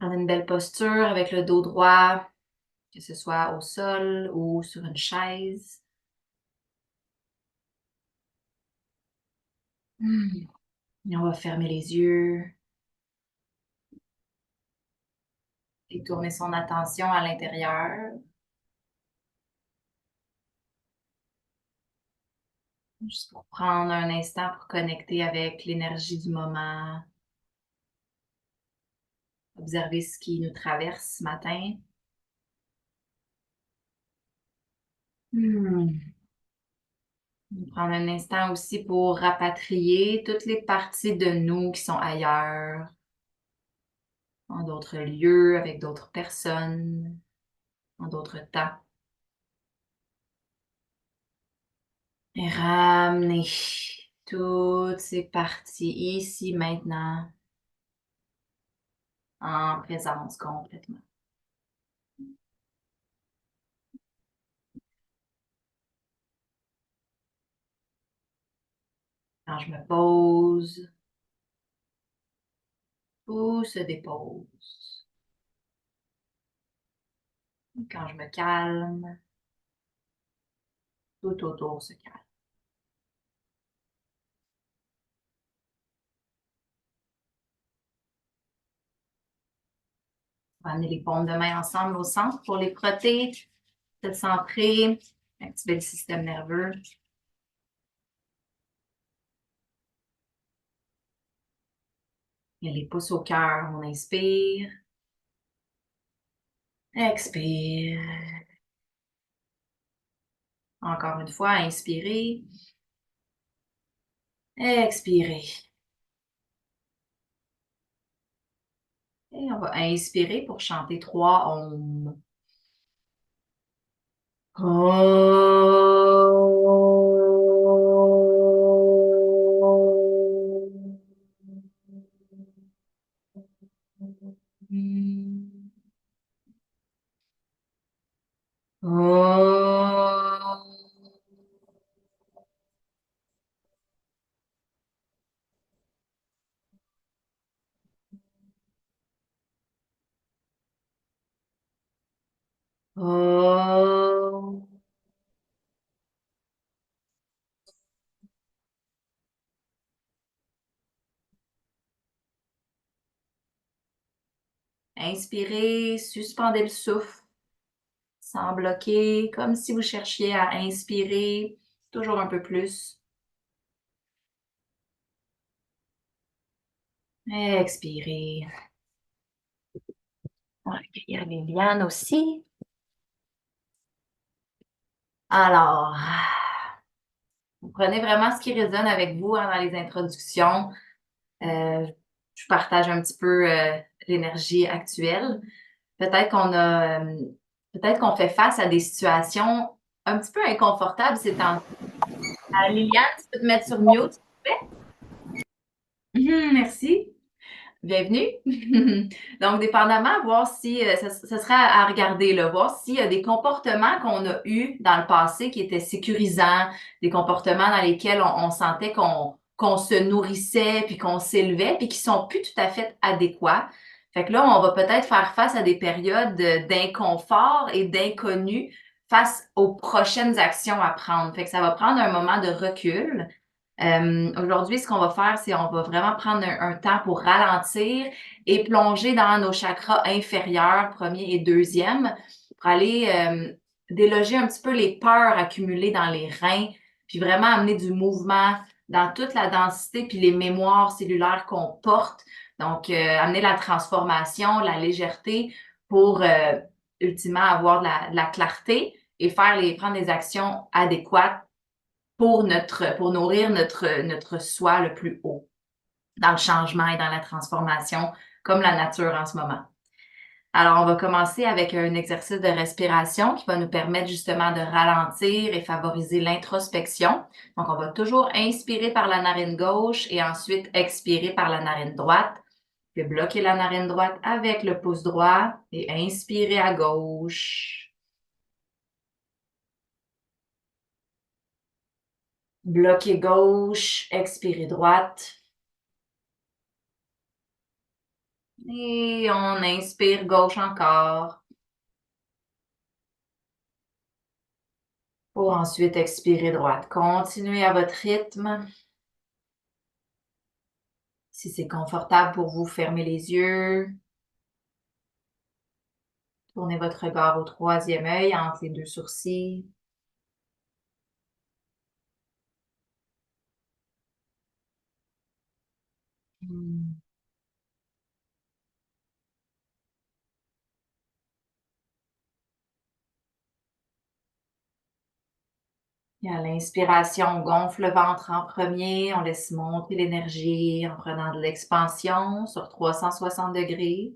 Prendre une belle posture avec le dos droit, que ce soit au sol ou sur une chaise. Mmh. Et on va fermer les yeux et tourner son attention à l'intérieur. Juste pour prendre un instant pour connecter avec l'énergie du moment, observer ce qui nous traverse ce matin. Mmh. Prendre un instant aussi pour rapatrier toutes les parties de nous qui sont ailleurs, dans d'autres lieux, avec d'autres personnes, en d'autres temps. Et ramener toutes ces parties ici, maintenant, en présence complètement. Quand je me pose, tout se dépose. Quand je me calme, tout autour se calme. On va amener les paumes de main ensemble au centre pour les frotter, se centrer, activer le système nerveux. Et les pouces au cœur, on inspire, expire. Encore une fois, inspirez, expirez. Et on va inspirer pour chanter 3 ohms. Inspirez, suspendez le souffle sans bloquer, comme si vous cherchiez à inspirer toujours un peu plus. Expirez. On va accueillir Liliane aussi. Alors, vous prenez vraiment ce qui résonne avec vous dans les introductions. Je partage un petit peu l'énergie actuelle. Peut-être qu'on a, peut-être qu'on fait face à des situations un petit peu inconfortables ces temps. Liliane, tu peux te mettre sur mute, s'il te plaît? Merci. Bienvenue. Donc, dépendamment, voir si ça serait à regarder, là, voir s'il y a des comportements qu'on a eus dans le passé qui étaient sécurisants, des comportements dans lesquels on sentait qu'on se nourrissait, puis qu'on s'élevait, puis qui sont plus tout à fait adéquats. Fait que là, on va peut-être faire face à des périodes d'inconfort et d'inconnu face aux prochaines actions à prendre. Fait que ça va prendre un moment de recul. Aujourd'hui, ce qu'on va faire, c'est on va vraiment prendre un temps pour ralentir et plonger dans nos chakras inférieurs, premier et deuxième, pour aller déloger un petit peu les peurs accumulées dans les reins, puis vraiment amener du mouvement dans toute la densité puis les mémoires cellulaires qu'on porte. Donc, amener la transformation, la légèreté pour ultimement avoir de la clarté et prendre les actions adéquates pour nourrir notre soi le plus haut, dans le changement et dans la transformation, comme la nature en ce moment. Alors, on va commencer avec un exercice de respiration qui va nous permettre justement de ralentir et favoriser l'introspection. Donc, on va toujours inspirer par la narine gauche et ensuite expirer par la narine droite. Puis bloquer la narine droite avec le pouce droit et inspirer à gauche. Bloquer gauche, expirer droite. Et on inspire gauche encore. Pour ensuite expirer droite. Continuez à votre rythme. Si c'est confortable pour vous, fermez les yeux. Tournez votre regard au troisième œil entre les deux sourcils. Hmm. Et à l'inspiration, on gonfle le ventre en premier, on laisse monter l'énergie en prenant de l'expansion sur 360 degrés.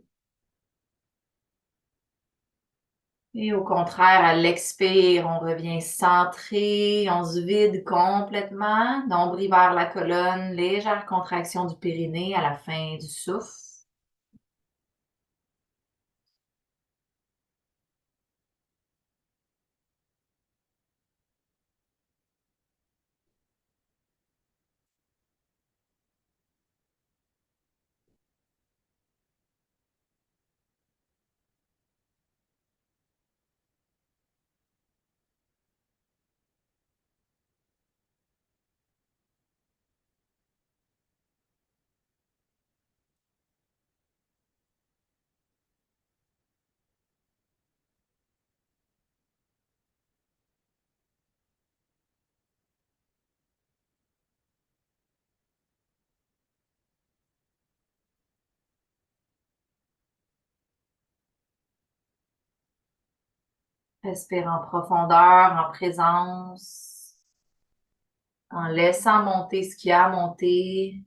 Et au contraire, à l'expire, on revient centré, on se vide complètement, nombril vers la colonne, légère contraction du périnée à la fin du souffle. Respire en profondeur, en présence, en laissant monter ce qu'il y a à monter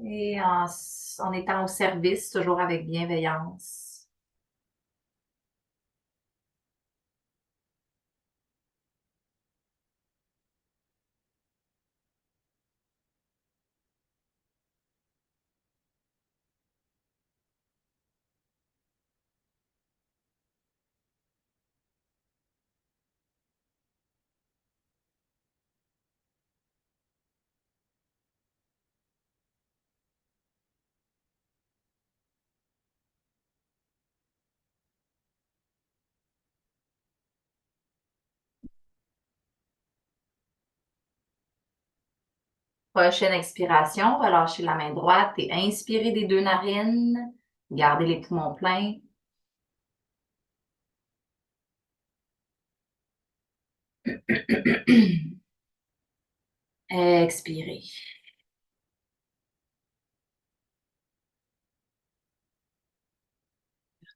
et en étant au service, toujours avec bienveillance. Prochaine expiration, relâchez la main droite et inspirez des deux narines. Gardez les poumons pleins. Expirez.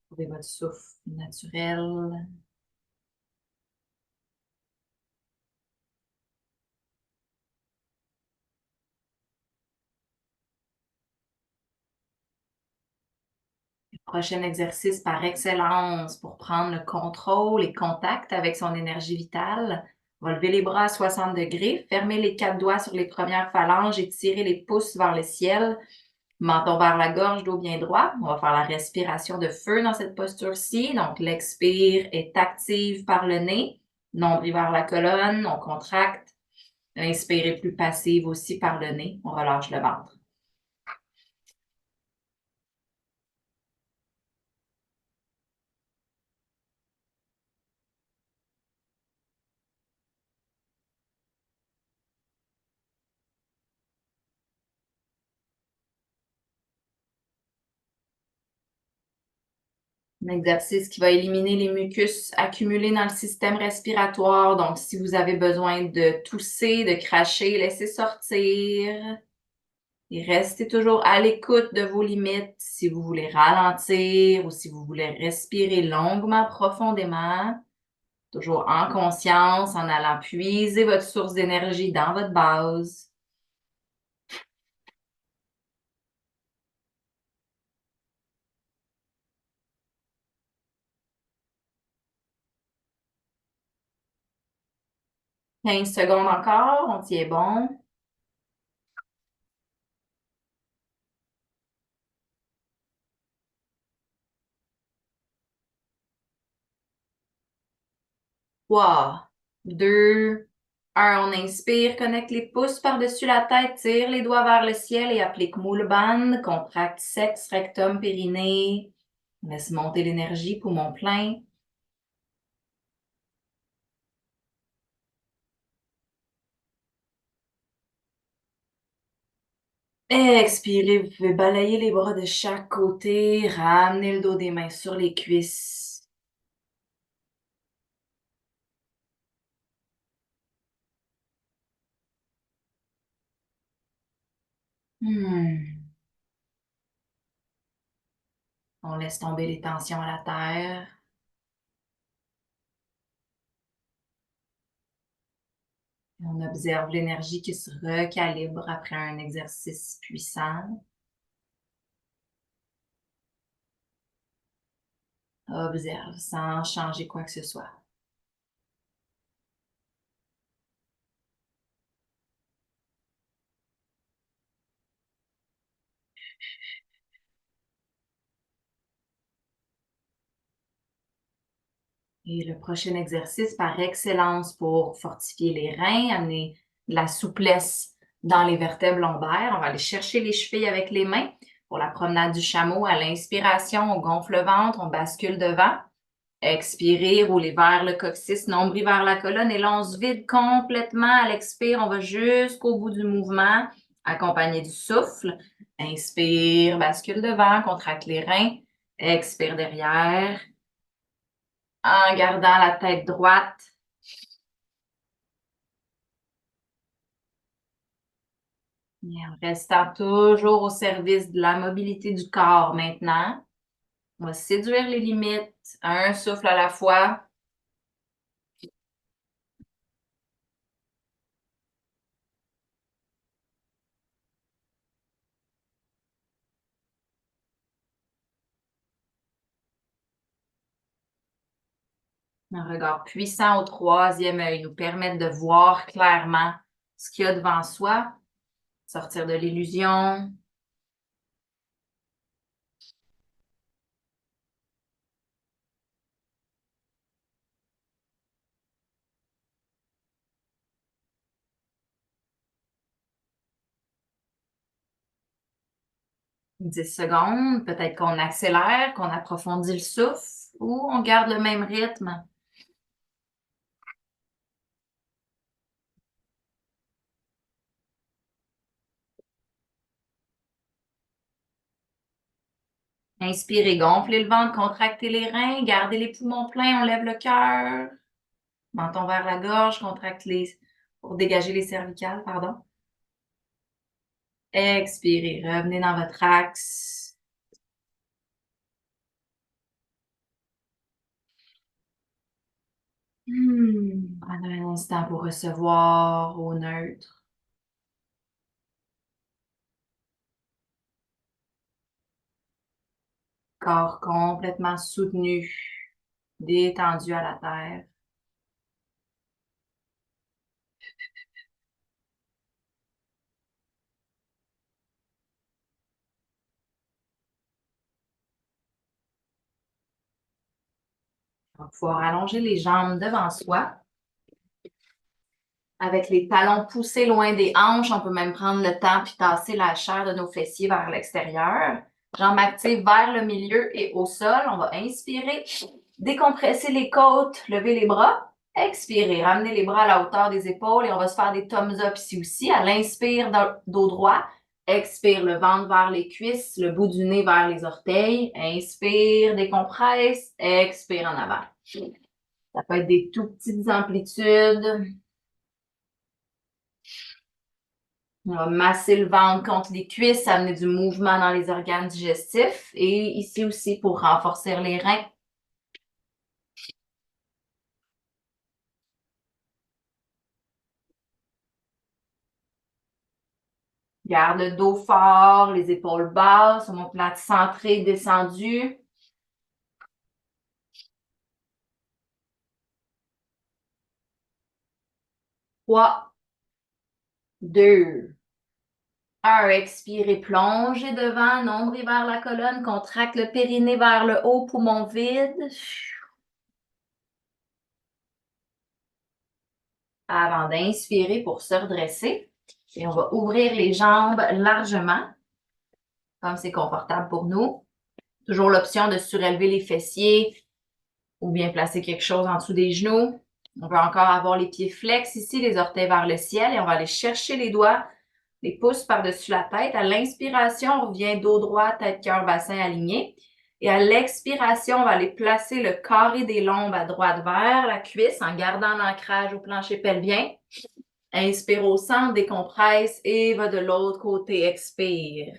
Trouvez votre souffle naturel. Prochain exercice par excellence pour prendre le contrôle et contact avec son énergie vitale. On va lever les bras à 60 degrés, fermer les quatre doigts sur les premières phalanges et tirer les pouces vers le ciel. Menton vers la gorge, dos bien droit. On va faire la respiration de feu dans cette posture-ci. Donc, l'expire est active par le nez. Nombril vers la colonne, on contracte. L'inspire est plus passive aussi par le nez. On relâche le ventre. Un exercice qui va éliminer les mucus accumulés dans le système respiratoire. Donc, si vous avez besoin de tousser, de cracher, laissez sortir. Et restez toujours à l'écoute de vos limites si vous voulez ralentir ou si vous voulez respirer longuement, profondément. Toujours en conscience, en allant puiser votre source d'énergie dans votre base. Quinze secondes encore, on tient bon. Trois, deux, On inspire, connecte les pouces par-dessus la tête, tire les doigts vers le ciel et applique moule band. Contracte sexe, rectum, périnée. Laisse monter l'énergie, poumon plein. Expirez, vous pouvez balayer les bras de chaque côté, ramener le dos des mains sur les cuisses. Hmm. On laisse tomber les tensions à la terre. On observe l'énergie qui se recalibre après un exercice puissant. Observe sans changer quoi que ce soit. Et le prochain exercice par excellence pour fortifier les reins, amener de la souplesse dans les vertèbres lombaires. On va aller chercher les chevilles avec les mains. Pour la promenade du chameau, à l'inspiration, on gonfle le ventre, on bascule devant. Expirez, roulez vers le coccyx, nombril vers la colonne et là, on se vide complètement à l'expire. On va jusqu'au bout du mouvement, accompagné du souffle. Inspire, bascule devant, contracte les reins. Expire derrière en gardant la tête droite. Et en restant toujours au service de la mobilité du corps maintenant. On va séduire les limites, un souffle à la fois. Un regard puissant au troisième œil nous permet de voir clairement ce qu'il y a devant soi, sortir de l'illusion. Dix secondes, peut-être qu'on accélère, qu'on approfondit le souffle ou on garde le même rythme. Inspirez, gonflez le ventre, contractez les reins, gardez les poumons pleins, on lève le cœur. Menton vers la gorge, contracte les pour dégager les cervicales, pardon. Expirez, revenez dans votre axe. Prenez un instant pour recevoir au neutre. Corps complètement soutenu, détendu à la terre. On va pouvoir allonger les jambes devant soi. Avec les talons poussés loin des hanches, on peut même prendre le temps puis tasser la chair de nos fessiers vers l'extérieur. Jambes actives vers le milieu et au sol. On va inspirer, décompresser les côtes, lever les bras. Expirer, ramener les bras à la hauteur des épaules et on va se faire des thumbs up ici aussi. À l'inspire, dos droit. Expire, le ventre vers les cuisses, le bout du nez vers les orteils. Inspire, décompresse. Expire en avant. Ça peut être des tout petites amplitudes. On va masser le ventre contre les cuisses, amener du mouvement dans les organes digestifs et ici aussi pour renforcer les reins. Garde le dos fort, les épaules basses, omoplate centrée, descendue. 3, 2, 1. Expirez, plongez devant, nombril vers la colonne, contracte le périnée vers le haut, poumon vide. avant d'inspirer pour se redresser. Et on va ouvrir les jambes largement, comme c'est confortable pour nous. Toujours l'option de surélever les fessiers ou bien placer quelque chose en dessous des genoux. On peut encore avoir les pieds flex ici, les orteils vers le ciel et on va aller chercher les doigts, les pouces par-dessus la tête. À l'inspiration, on revient dos droit, tête, cœur, bassin aligné. Et à l'expiration, on va aller placer le carré des lombes à droite vers la cuisse en gardant l'ancrage au plancher pelvien. Inspire au centre, décompresse et va de l'autre côté. Expire.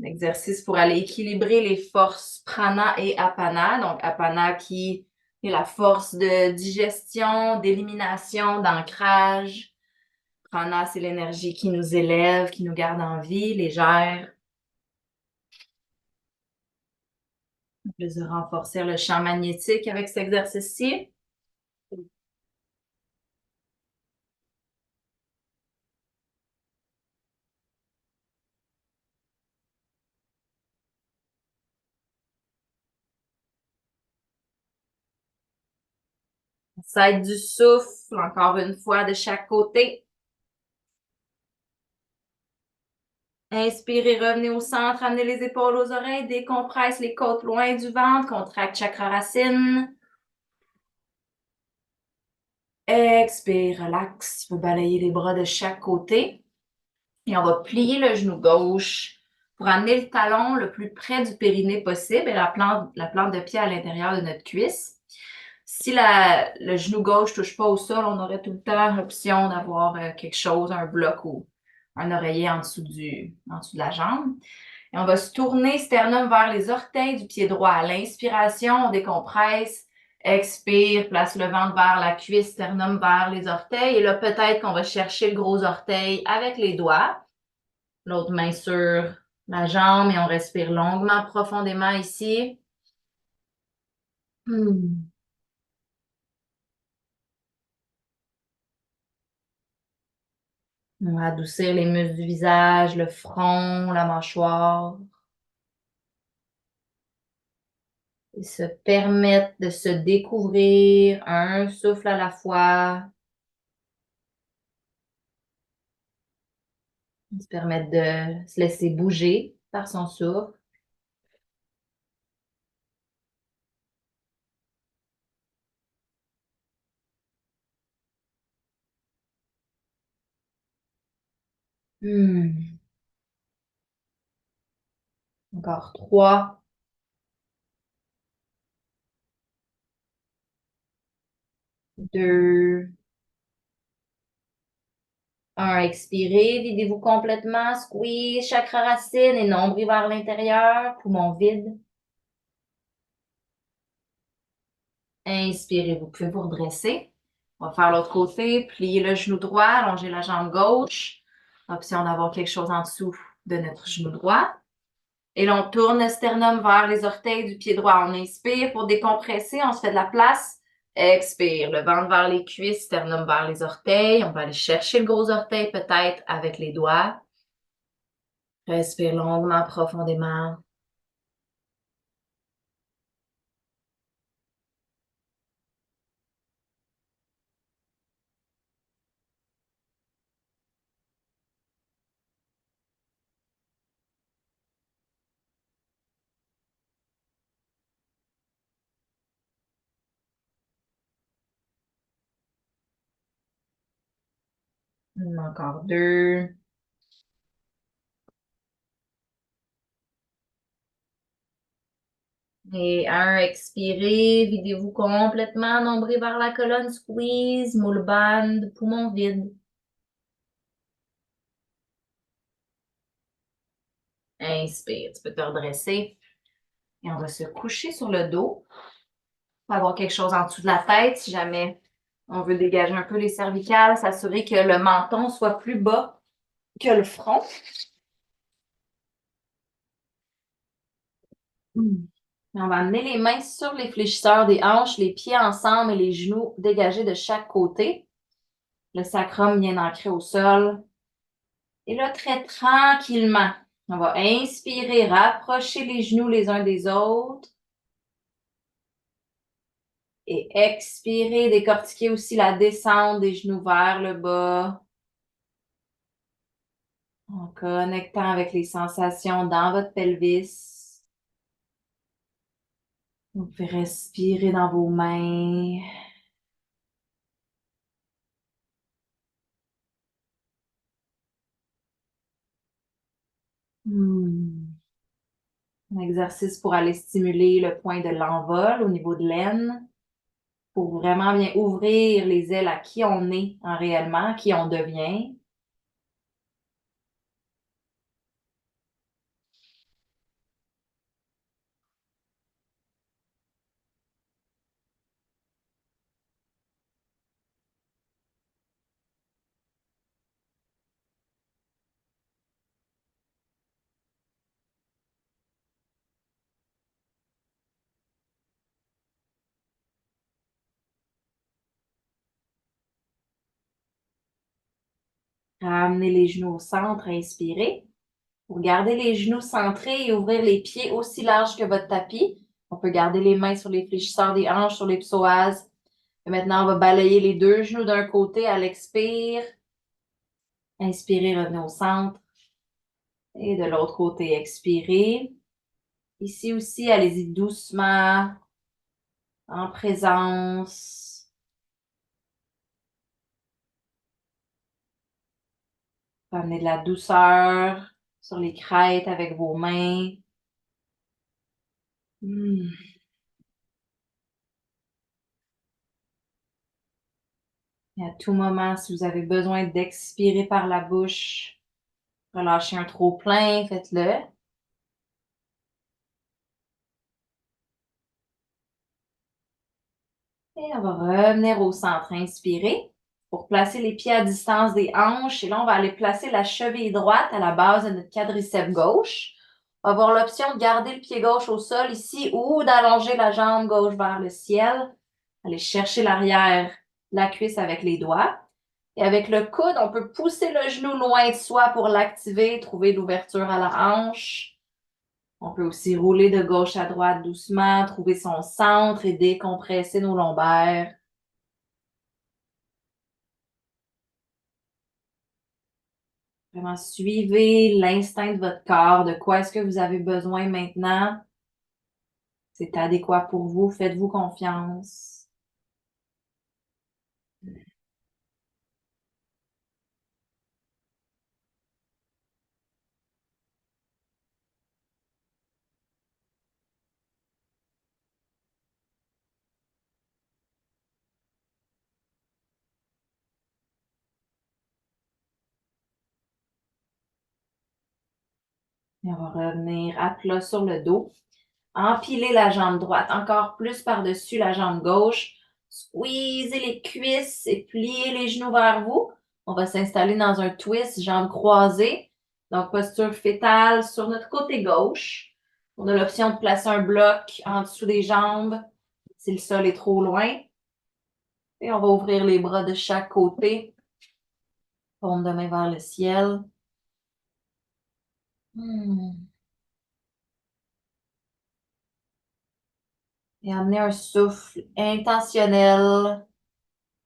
Exercice pour aller équilibrer les forces prana et apana. Donc, apana qui est la force de digestion, d'élimination, d'ancrage. Prana, c'est l'énergie qui nous élève, qui nous garde en vie, légère. En plus de renforcer le champ magnétique avec cet exercice-ci. Ça aide du souffle, encore une fois, de chaque côté. Inspirez, revenez au centre, amenez les épaules aux oreilles, décompresse les côtes loin du ventre, contracte chakra racine. Expire, relax. Tu peux balayer les bras de chaque côté. Et on va plier le genou gauche pour amener le talon le plus près du périnée possible et la plante de pied à l'intérieur de notre cuisse. Si le genou gauche ne touche pas au sol, on aurait tout le temps l'option d'avoir quelque chose, un bloc ou un oreiller en dessous de la jambe. Et on va se tourner sternum vers les orteils du pied droit. À l'inspiration, on décompresse. Expire, place le ventre vers la cuisse, sternum vers les orteils. Et là, peut-être qu'on va chercher le gros orteil avec les doigts. L'autre main sur la jambe et on respire longuement, profondément ici. On va adoucir les muscles du visage, le front, la mâchoire. Et se permettre de se découvrir un souffle à la fois. Se permettre de se laisser bouger par son souffle. Encore 3, 2, 1. Expirez, videz-vous complètement, squeeze, chakra racine et nombril vers l'intérieur, poumon vide. Inspirez, vous pouvez vous redresser. On va faire l'autre côté, plier le genou droit, allonger la jambe gauche. Option d'avoir quelque chose en dessous de notre genou droit. Et là, on tourne le sternum vers les orteils du pied droit. On inspire pour décompresser, on se fait de la place. Expire, le ventre vers les cuisses, sternum vers les orteils. On va aller chercher le gros orteil peut-être avec les doigts. Respire longuement, profondément. Encore 2. Et 1, expirez, videz-vous complètement, nombril vers la colonne, squeeze, moule band, poumon vide. Inspire, tu peux te redresser. Et on va se coucher sur le dos. On va avoir quelque chose en dessous de la tête si jamais on veut dégager un peu les cervicales, s'assurer que le menton soit plus bas que le front. On va amener les mains sur les fléchisseurs des hanches, les pieds ensemble et les genoux dégagés de chaque côté. Le sacrum bien ancré au sol. Et là, très tranquillement, on va inspirer, rapprocher les genoux les uns des autres. Et expirez, décortiquez aussi la descente des genoux vers le bas. En connectant avec les sensations dans votre pelvis. Vous pouvez respirer dans vos mains. Un exercice pour aller stimuler le point de l'envol au niveau de l'aine, pour vraiment bien ouvrir les ailes à qui on est en réellement, à qui on devient. Ramenez les genoux au centre, inspirez. Pour garder les genoux centrés et ouvrir les pieds aussi larges que votre tapis. On peut garder les mains sur les fléchisseurs des hanches, sur les psoas. Et maintenant, on va balayer les deux genoux d'un côté à l'expire. Inspirez, revenez au centre. Et de l'autre côté, expirez. Ici aussi, allez-y doucement, en présence. Amenez de la douceur sur les crêtes avec vos mains. Et à tout moment, si vous avez besoin d'expirer par la bouche, relâchez un trop-plein, faites-le. Et on va revenir au centre. Inspirez pour placer les pieds à distance des hanches. Et là, on va aller placer la cheville droite à la base de notre quadriceps gauche. On va avoir l'option de garder le pied gauche au sol ici ou d'allonger la jambe gauche vers le ciel. Allez chercher l'arrière, la cuisse avec les doigts. Et avec le coude, on peut pousser le genou loin de soi pour l'activer, trouver l'ouverture à la hanche. On peut aussi rouler de gauche à droite doucement, trouver son centre et décompresser nos lombaires. Vraiment, suivez l'instinct de votre corps, de quoi est-ce que vous avez besoin maintenant. C'est adéquat pour vous, faites-vous confiance. Et on va revenir à plat sur le dos. Empilez la jambe droite encore plus par-dessus la jambe gauche. Squeezez les cuisses et pliez les genoux vers vous. On va s'installer dans un twist, jambes croisées. Donc, posture fétale sur notre côté gauche. On a l'option de placer un bloc en dessous des jambes si le sol est trop loin. Et on va ouvrir les bras de chaque côté. Paume de main vers le ciel. Et amener un souffle intentionnel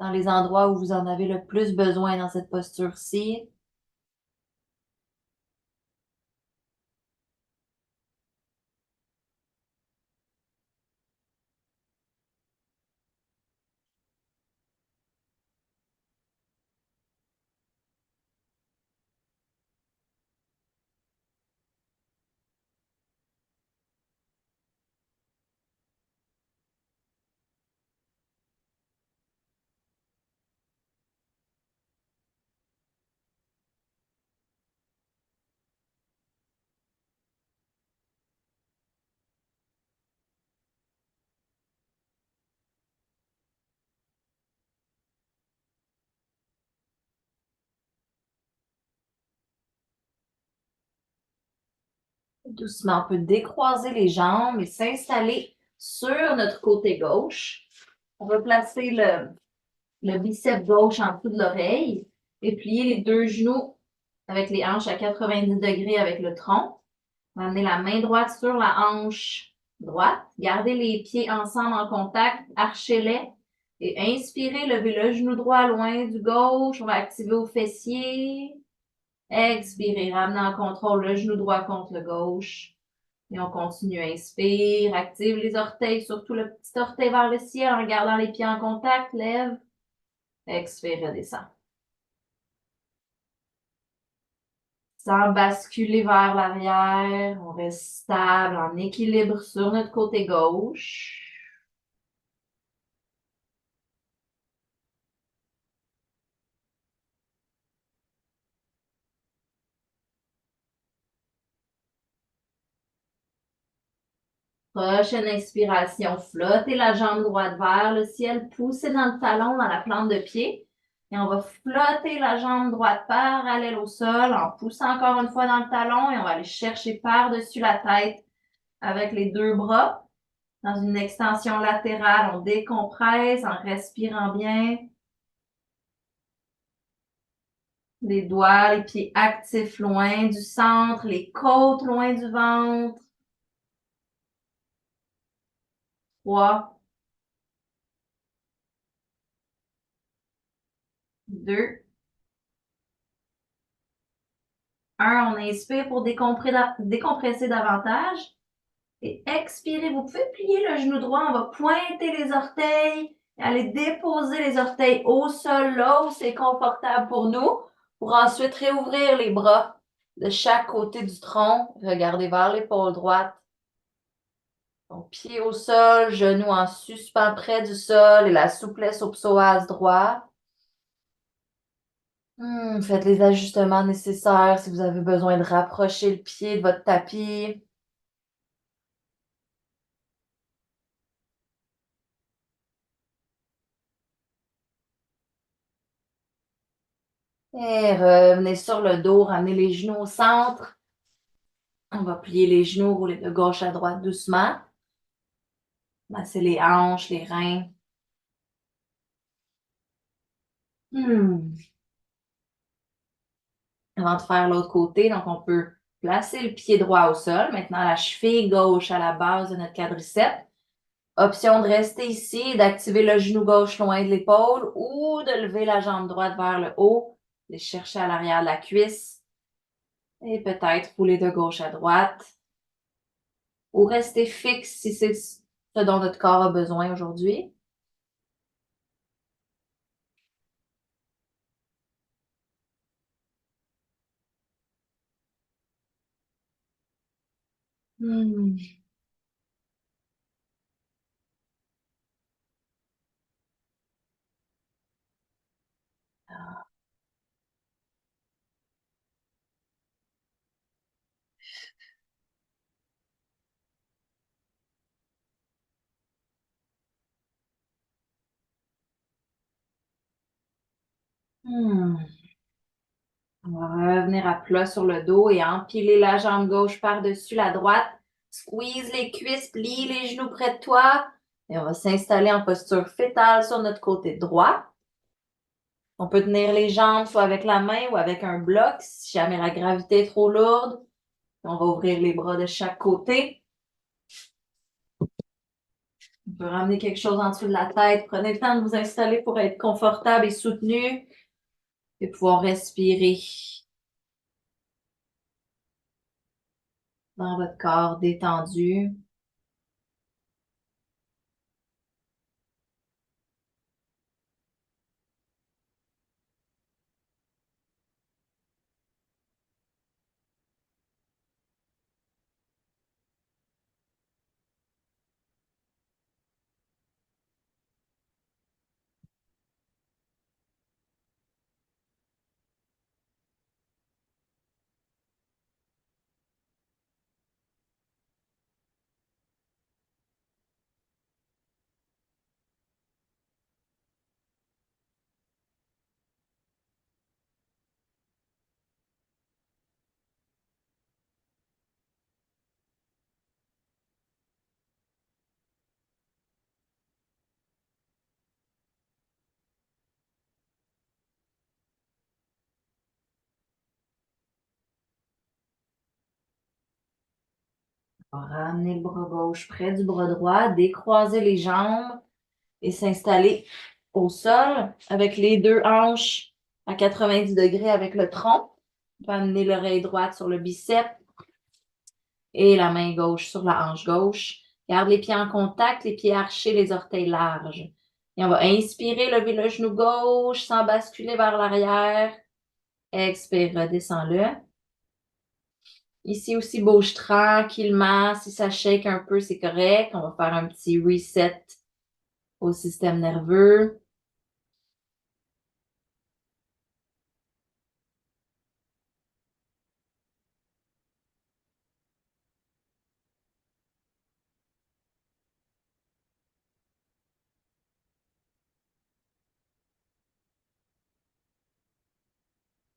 dans les endroits où vous en avez le plus besoin dans cette posture-ci. Doucement, on peut décroiser les jambes et s'installer sur notre côté gauche. On va placer le biceps gauche en dessous de l'oreille et plier les deux genoux avec les hanches à 90 degrés avec le tronc. On va amener la main droite sur la hanche droite. Gardez les pieds ensemble en contact, archez-les. Et inspirez, levez le genou droit loin du gauche. On va activer au fessier. Expirez, ramenez en contrôle le genou droit contre le gauche. Et on continue. Inspire, active les orteils, surtout le petit orteil vers le ciel en gardant les pieds en contact. Lève. Expire, redescend. Sans basculer vers l'arrière, on reste stable, en équilibre sur notre côté gauche. Prochaine inspiration, flottez la jambe droite vers le ciel, poussez dans le talon, dans la plante de pied. Et on va flotter la jambe droite parallèle au sol en poussant encore une fois dans le talon et on va aller chercher par-dessus la tête avec les deux bras. Dans une extension latérale, on décompresse en respirant bien. Les doigts, les pieds actifs loin du centre, les côtes loin du ventre. 3, 2, 1. On inspire pour décompresser davantage. Et expirez. Vous pouvez plier le genou droit. On va pointer les orteils et aller déposer les orteils au sol, là où c'est confortable pour nous, pour ensuite réouvrir les bras de chaque côté du tronc. Regardez vers l'épaule droite. Donc, pied au sol, genoux en suspens près du sol et la souplesse au psoas droit. Faites les ajustements nécessaires si vous avez besoin de rapprocher le pied de votre tapis. Et revenez sur le dos, ramenez les genoux au centre. On va plier les genoux, rouler de gauche à droite doucement. Masser les hanches, les reins. Hmm. Avant de faire l'autre côté, donc on peut placer le pied droit au sol. Maintenant, la cheville gauche à la base de notre quadriceps. Option de rester ici, d'activer le genou gauche loin de l'épaule ou de lever la jambe droite vers le haut, de chercher à l'arrière de la cuisse et peut-être rouler de gauche à droite ou rester fixe si c'est ce dont notre corps a besoin aujourd'hui. Hmm. Hmm. On va revenir à plat sur le dos et empiler la jambe gauche par-dessus la droite. Squeeze les cuisses, plie les genoux près de toi. Et on va s'installer en posture fétale sur notre côté droit. On peut tenir les jambes soit avec la main ou avec un bloc si jamais la gravité est trop lourde. On va ouvrir les bras de chaque côté. On peut ramener quelque chose en dessous de la tête. Prenez le temps de vous installer pour être confortable et soutenu et pouvoir respirer dans votre corps détendu. On va ramener le bras gauche près du bras droit, décroiser les jambes et s'installer au sol avec les deux hanches à 90 degrés avec le tronc. On peut amener l'oreille droite sur le biceps et la main gauche sur la hanche gauche. Garde les pieds en contact, les pieds archés, les orteils larges. Et on va inspirer, lever le genou gauche sans basculer vers l'arrière. Expire, redescends-le. Ici aussi, bouge tranquillement. Si ça shake un peu, c'est correct. On va faire un petit reset au système nerveux.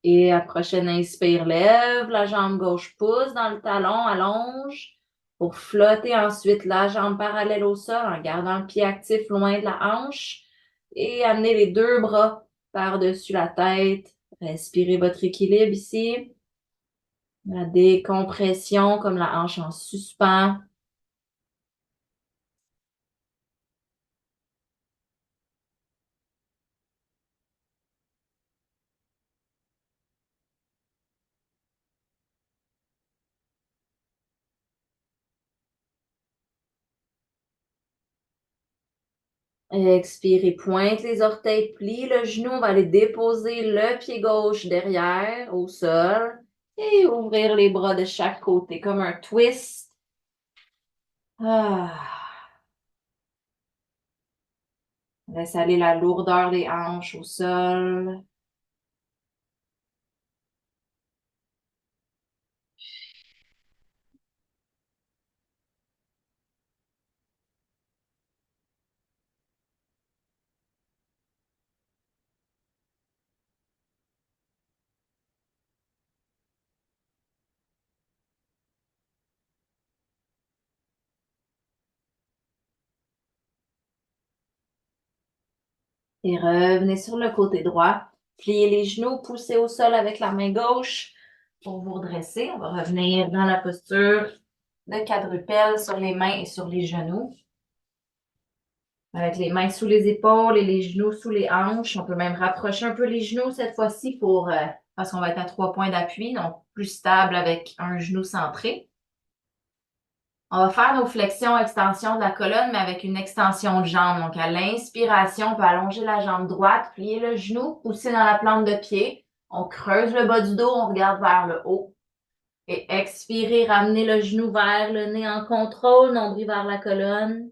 Et à prochaine inspire, lève la jambe gauche, pousse dans le talon, allonge pour flotter ensuite la jambe parallèle au sol en gardant le pied actif loin de la hanche et amener les deux bras par-dessus la tête. Respirez votre équilibre ici. La décompression comme la hanche en suspens. Expirez, pointe les orteils, plie le genou. On va aller déposer le pied gauche derrière au sol et ouvrir les bras de chaque côté comme un twist. Ah. Laisse aller la lourdeur des hanches au sol. Et revenez sur le côté droit. Pliez les genoux, poussez au sol avec la main gauche pour vous redresser. On va revenir dans la posture de quadrupède sur les mains et sur les genoux. Avec les mains sous les épaules et les genoux sous les hanches. On peut même rapprocher un peu les genoux cette fois-ci parce qu'on va être à 3 points d'appui, donc plus stable avec un genou centré. On va faire nos flexions, extensions de la colonne, mais avec une extension de jambe. Donc, à l'inspiration, on peut allonger la jambe droite, plier le genou, pousser dans la plante de pied. On creuse le bas du dos, on regarde vers le haut. Et expirer, ramener le genou vers le nez en contrôle, nombril vers la colonne.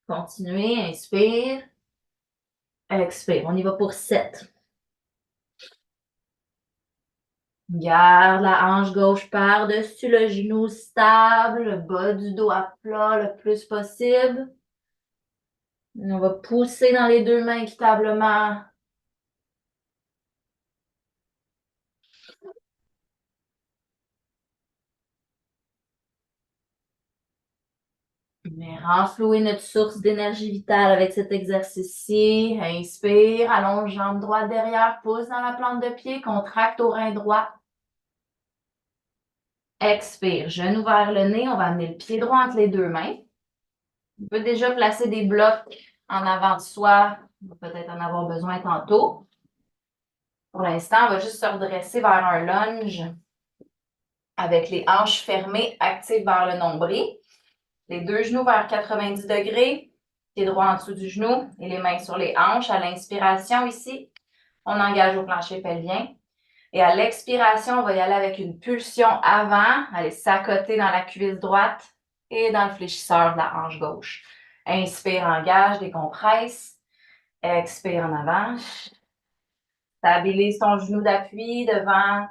Continuez, inspire. Expire. On y va pour 7. Garde la hanche gauche par-dessus le genou stable, le bas du dos à plat le plus possible. On va pousser dans les deux mains équitablement. Mais renflouer notre source d'énergie vitale avec cet exercice-ci. Inspire, allonge jambe droite derrière, pousse dans la plante de pied, contracte au rein droit. Expire, genou vers le nez. On va amener le pied droit entre les deux mains. On peut déjà placer des blocs en avant de soi. On va peut-être en avoir besoin tantôt. Pour l'instant, on va juste se redresser vers un lunge avec les hanches fermées, actives vers le nombril. Les deux genoux vers 90 degrés, pied droit en dessous du genou et les mains sur les hanches. À l'inspiration ici, on engage au plancher pelvien. Et à l'expiration, on va y aller avec une pulsion avant, aller s'accoter dans la cuisse droite et dans le fléchisseur de la hanche gauche. Inspire, engage, décompresse. Expire en avant. Stabilise ton genou d'appui devant.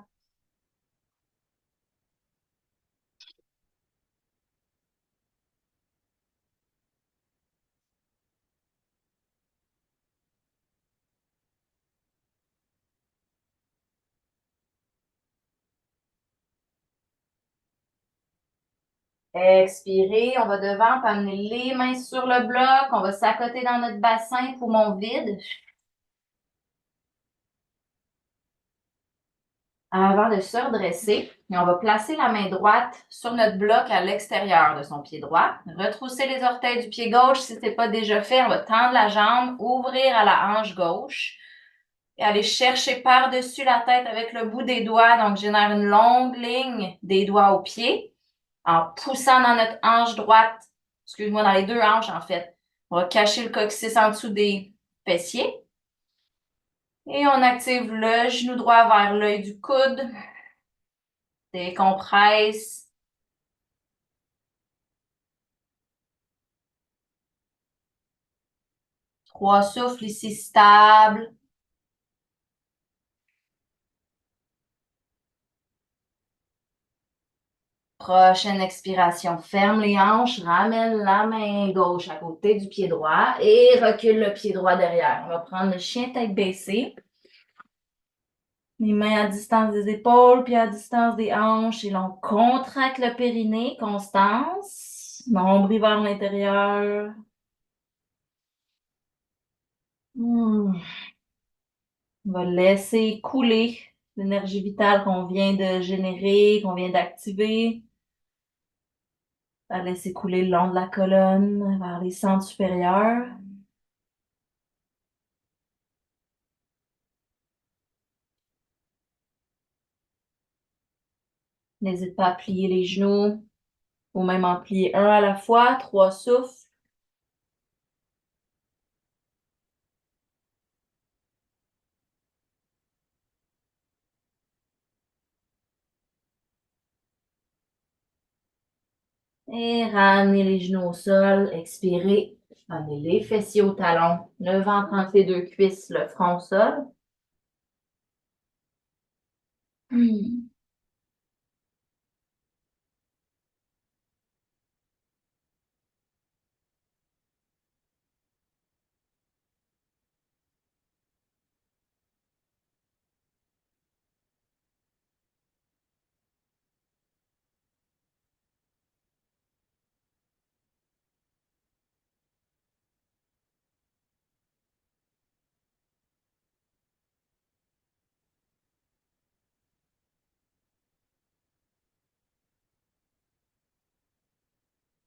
Expirez, on va devant, on peut amener les mains sur le bloc, on va s'accoter dans notre bassin, poumon vide. Avant de se redresser, et on va placer la main droite sur notre bloc à l'extérieur de son pied droit. Retrousser les orteils du pied gauche. Si ce n'est pas déjà fait, on va tendre la jambe, ouvrir à la hanche gauche et aller chercher par-dessus la tête avec le bout des doigts. Donc, génère une longue ligne des doigts au pied en poussant dans notre hanche droite, excuse-moi, dans les deux hanches en fait. On va cacher le coccyx en dessous des fessiers. Et on active le genou droit vers l'œil du coude. Décompresse. 3 souffles ici stable. Prochaine expiration, ferme les hanches, ramène la main gauche à côté du pied droit et recule le pied droit derrière. On va prendre le chien tête baissée. Les mains à distance des épaules, puis à distance des hanches. Et l'on contracte le périnée, Constance. Nombril vers l'intérieur. On va laisser couler l'énergie vitale qu'on vient de générer, qu'on vient d'activer. On va laisser couler le long de la colonne vers les centres supérieurs. N'hésite pas à plier les genoux ou même en plier un à la fois. 3 souffles. Et ramenez les genoux au sol. Expirez. Amenez les fessiers au talon. Le ventre entre les deux cuisses, le front au sol.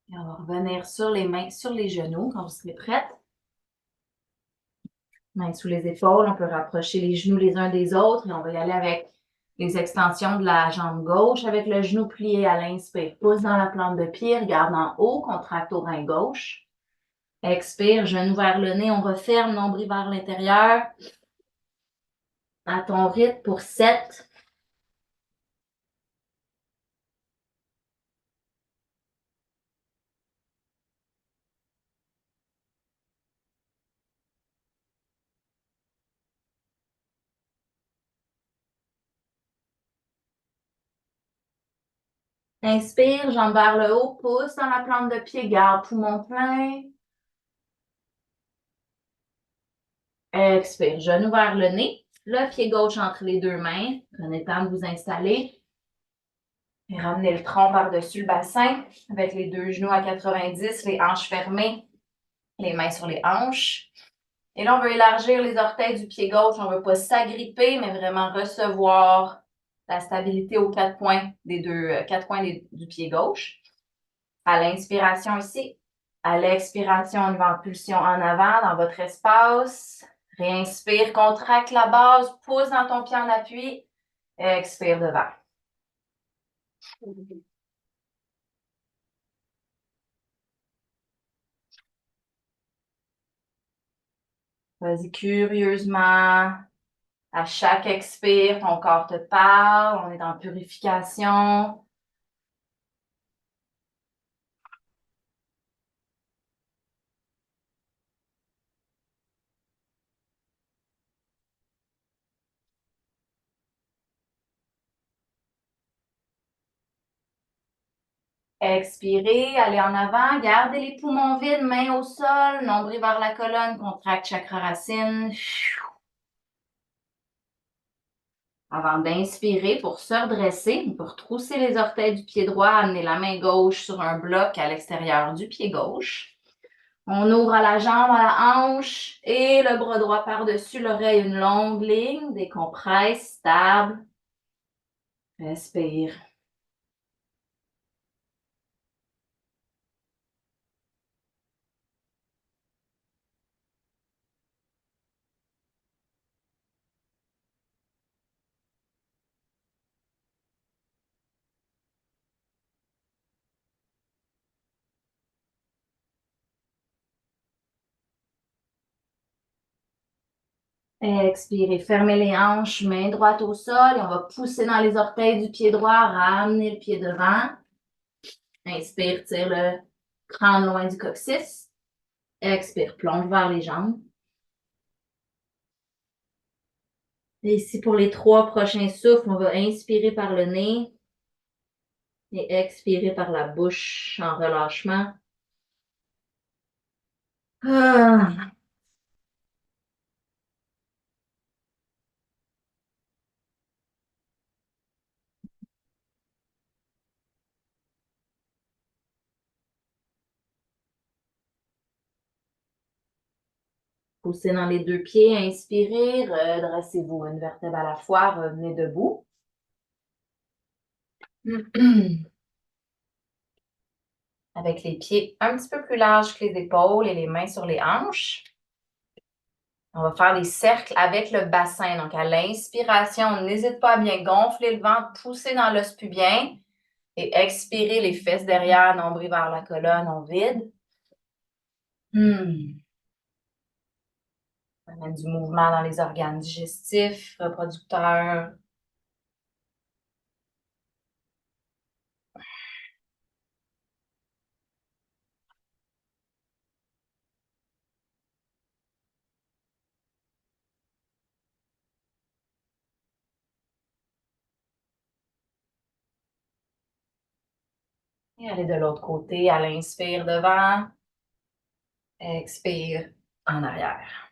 Et on va revenir sur les mains, sur les genoux quand vous serez prête. Mains sous les épaules, on peut rapprocher les genoux les uns des autres et on va y aller avec les extensions de la jambe gauche avec le genou plié à l'inspire. Pouce dans la plante de pied, regarde en haut, contracte au rein gauche. Expire, genou vers le nez, on referme, nombril vers l'intérieur. À ton rythme pour 7. Inspire, jambe vers le haut, pouce dans la plante de pied, garde poumon plein. Expire, genou vers le nez, le pied gauche entre les deux mains. Prenez le temps de vous installer. Et ramenez le tronc par-dessus le bassin avec les deux genoux à 90, les hanches fermées, les mains sur les hanches. Et là, on veut élargir les orteils du pied gauche. On ne veut pas s'agripper, mais vraiment recevoir la stabilité aux 4 points du pied gauche. À l'inspiration ici. À l'expiration, on y va en pulsion en avant dans votre espace. Réinspire, contracte la base, pousse dans ton pied en appui. Expire devant. Vas-y curieusement. À chaque expire, ton corps te parle. On est en purification. Expirez, allez en avant, gardez les poumons vides, mains au sol, nombril vers la colonne, contracte chakra racine. Avant d'inspirer, pour se redresser, on peut retrousser les orteils du pied droit, amener la main gauche sur un bloc à l'extérieur du pied gauche. On ouvre à la jambe, à la hanche et le bras droit par-dessus l'oreille, une longue ligne, décompresse, stable. Respire. Expirez. Fermez les hanches, main droite au sol et on va pousser dans les orteils du pied droit, ramener le pied devant. Inspire, tire le crâne loin du coccyx. Expire, plonge vers les jambes. Et ici, pour les 3 prochains souffles, on va inspirer par le nez et expirer par la bouche en relâchement. Ah. Poussez dans les 2 pieds, inspirez, redressez-vous une vertèbre à la fois, revenez debout. Avec les pieds un petit peu plus larges que les épaules et les mains sur les hanches. On va faire des cercles avec le bassin. Donc, à l'inspiration, n'hésite pas à bien gonfler le ventre, pousser dans l'os pubien et expirer les fesses derrière, nombril vers la colonne, on vide. On amène du mouvement dans les organes digestifs, reproducteurs. Et aller de l'autre côté, à l'inspire devant, expire en arrière.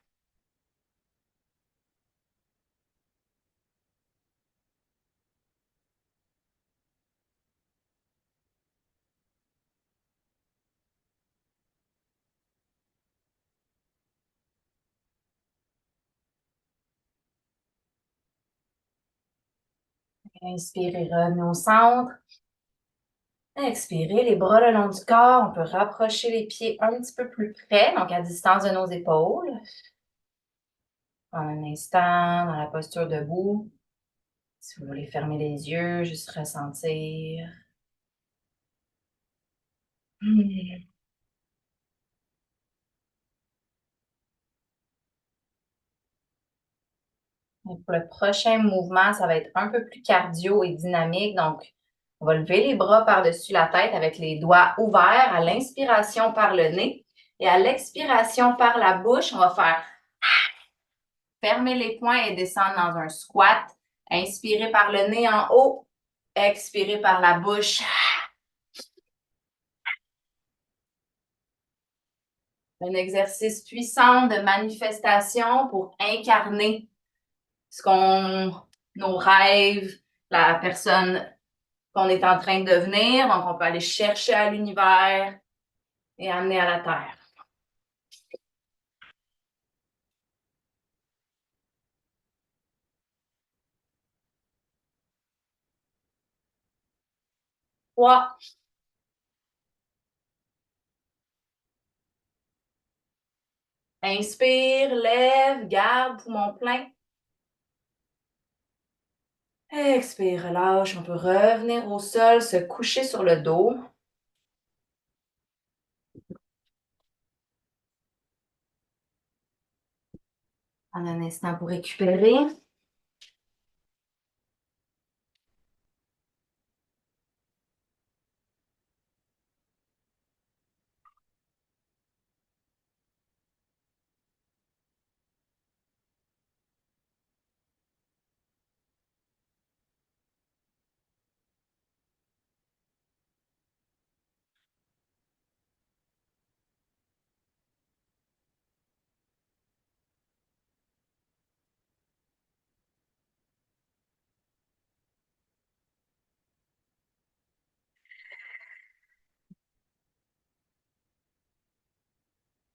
Inspirez, revenez au centre. Expirez, les bras le long du corps. On peut rapprocher les pieds un petit peu plus près, donc à distance de nos épaules. Prendre un instant dans la posture debout. Si vous voulez fermer les yeux, juste ressentir. Et pour le prochain mouvement, ça va être un peu plus cardio et dynamique. Donc, on va lever les bras par-dessus la tête avec les doigts ouverts à l'inspiration par le nez. Et à l'expiration par la bouche, on va faire fermer les poings et descendre dans un squat. Inspirez par le nez en haut. Expirez par la bouche. Un exercice puissant de manifestation pour incarner nos rêves, la personne qu'on est en train de devenir. Donc, on peut aller chercher à l'univers et amener à la terre. Trois. Inspire, lève, garde, poumon plein. Expire, relâche. On peut revenir au sol, se coucher sur le dos. Prendre un instant pour récupérer.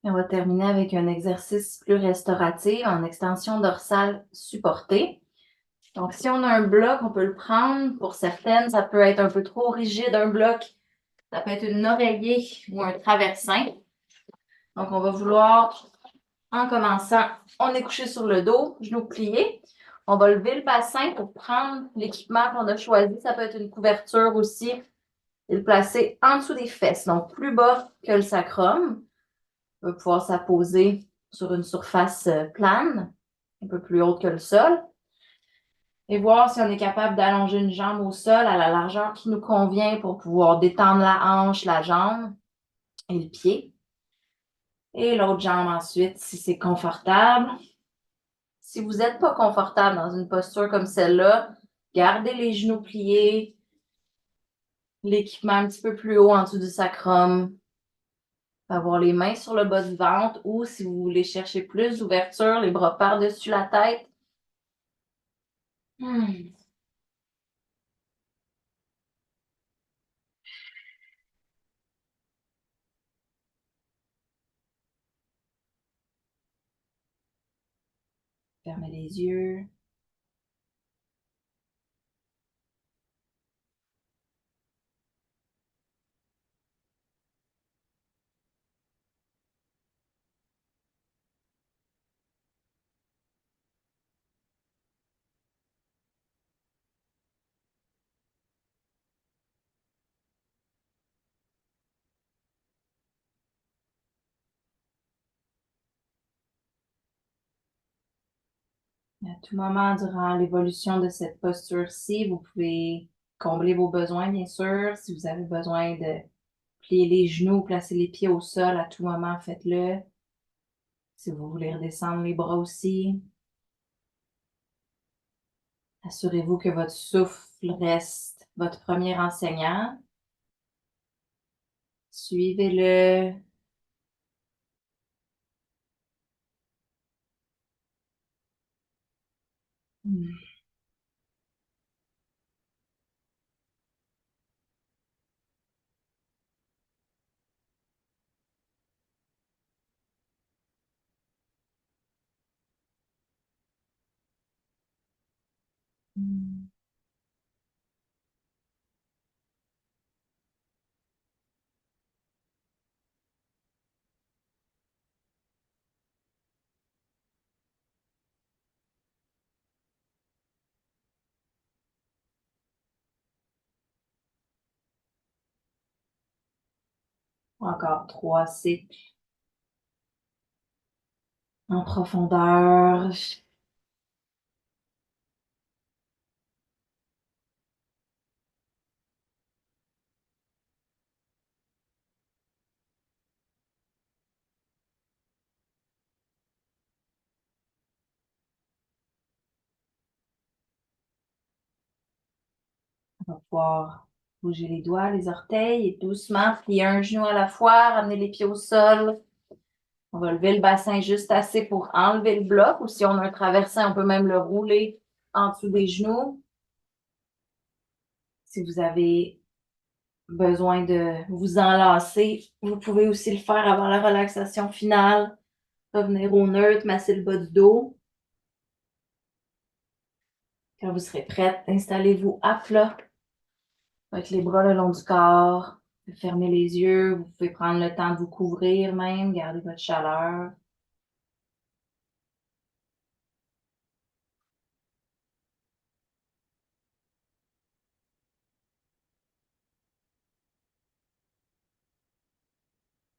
Et on va terminer avec un exercice plus restauratif en extension dorsale supportée. Donc, si on a un bloc, on peut le prendre. Pour certaines, ça peut être un peu trop rigide, un bloc. Ça peut être une oreiller ou un traversin. Donc, on va vouloir, en commençant, on est couché sur le dos, genoux pliés. On va lever le bassin pour prendre l'équipement qu'on a choisi. Ça peut être une couverture aussi et le placer en dessous des fesses, donc plus bas que le sacrum. On va pouvoir s'apposer sur une surface plane, un peu plus haute que le sol, et voir si on est capable d'allonger une jambe au sol à la largeur qui nous convient pour pouvoir détendre la hanche, la jambe et le pied. Et l'autre jambe ensuite, si c'est confortable. Si vous n'êtes pas confortable dans une posture comme celle-là, gardez les genoux pliés, l'équipement un petit peu plus haut en dessous du sacrum, avoir les mains sur le bas du ventre ou si vous voulez chercher plus d'ouverture, les bras par-dessus la tête. Hmm. Fermez les yeux. À tout moment durant l'évolution de cette posture-ci, vous pouvez combler vos besoins, bien sûr. Si vous avez besoin de plier les genoux, placer les pieds au sol, à tout moment, faites-le. Si vous voulez redescendre les bras aussi, assurez-vous que votre souffle reste votre premier enseignant. Suivez-le. Encore 3 cycles en profondeur. On va pouvoir bouger les doigts, les orteils et doucement plier un genou à la fois, ramener les pieds au sol. On va lever le bassin juste assez pour enlever le bloc ou si on a un traversin, on peut même le rouler en dessous des genoux. Si vous avez besoin de vous enlacer, vous pouvez aussi le faire avant la relaxation finale. Revenir au neutre, masser le bas du dos. Quand vous serez prête, installez-vous à plat avec les bras le long du corps. Fermez les yeux. Vous pouvez prendre le temps de vous couvrir même, garder votre chaleur.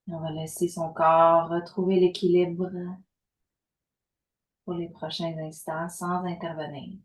On va laisser son corps retrouver l'équilibre pour les prochains instants sans intervenir.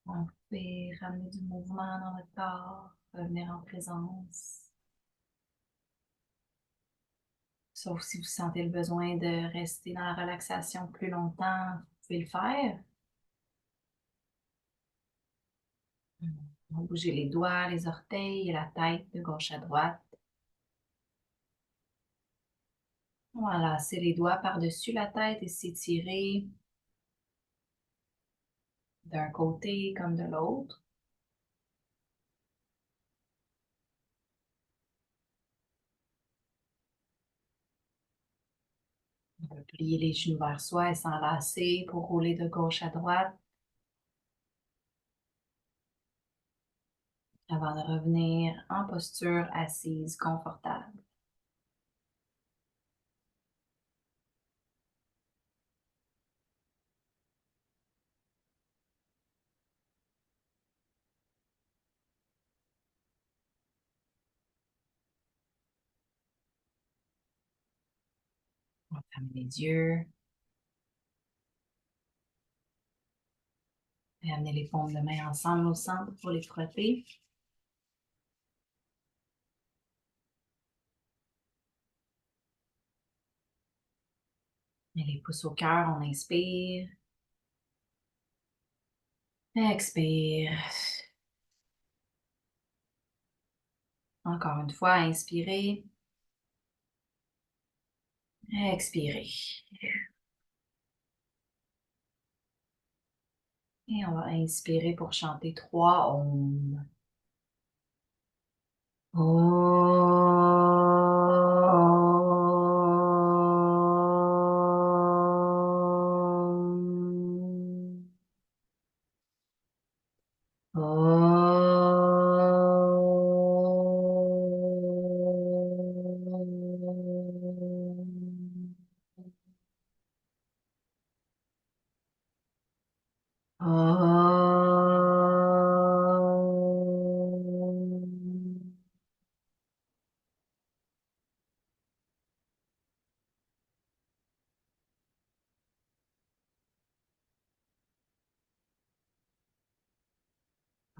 On peut ramener du mouvement dans notre corps, revenir en présence. Sauf si vous sentez le besoin de rester dans la relaxation plus longtemps, vous pouvez le faire. On va bouger les doigts, les orteils et la tête de gauche à droite. Voilà, c'est les doigts par-dessus la tête et s'étirer d'un côté comme de l'autre. On peut plier les genoux vers soi et s'enlacer pour rouler de gauche à droite avant de revenir en posture assise confortable. On va fermer les yeux et amener les paumes de main ensemble au centre pour les frotter. Et les pouces au cœur, on inspire. Expire. Encore une fois, inspirez. Expirez. Et on va inspirer pour chanter 3 Om. Om.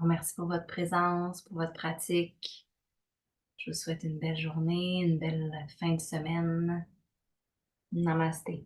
Merci pour votre présence, pour votre pratique. Je vous souhaite une belle journée, une belle fin de semaine. Namasté.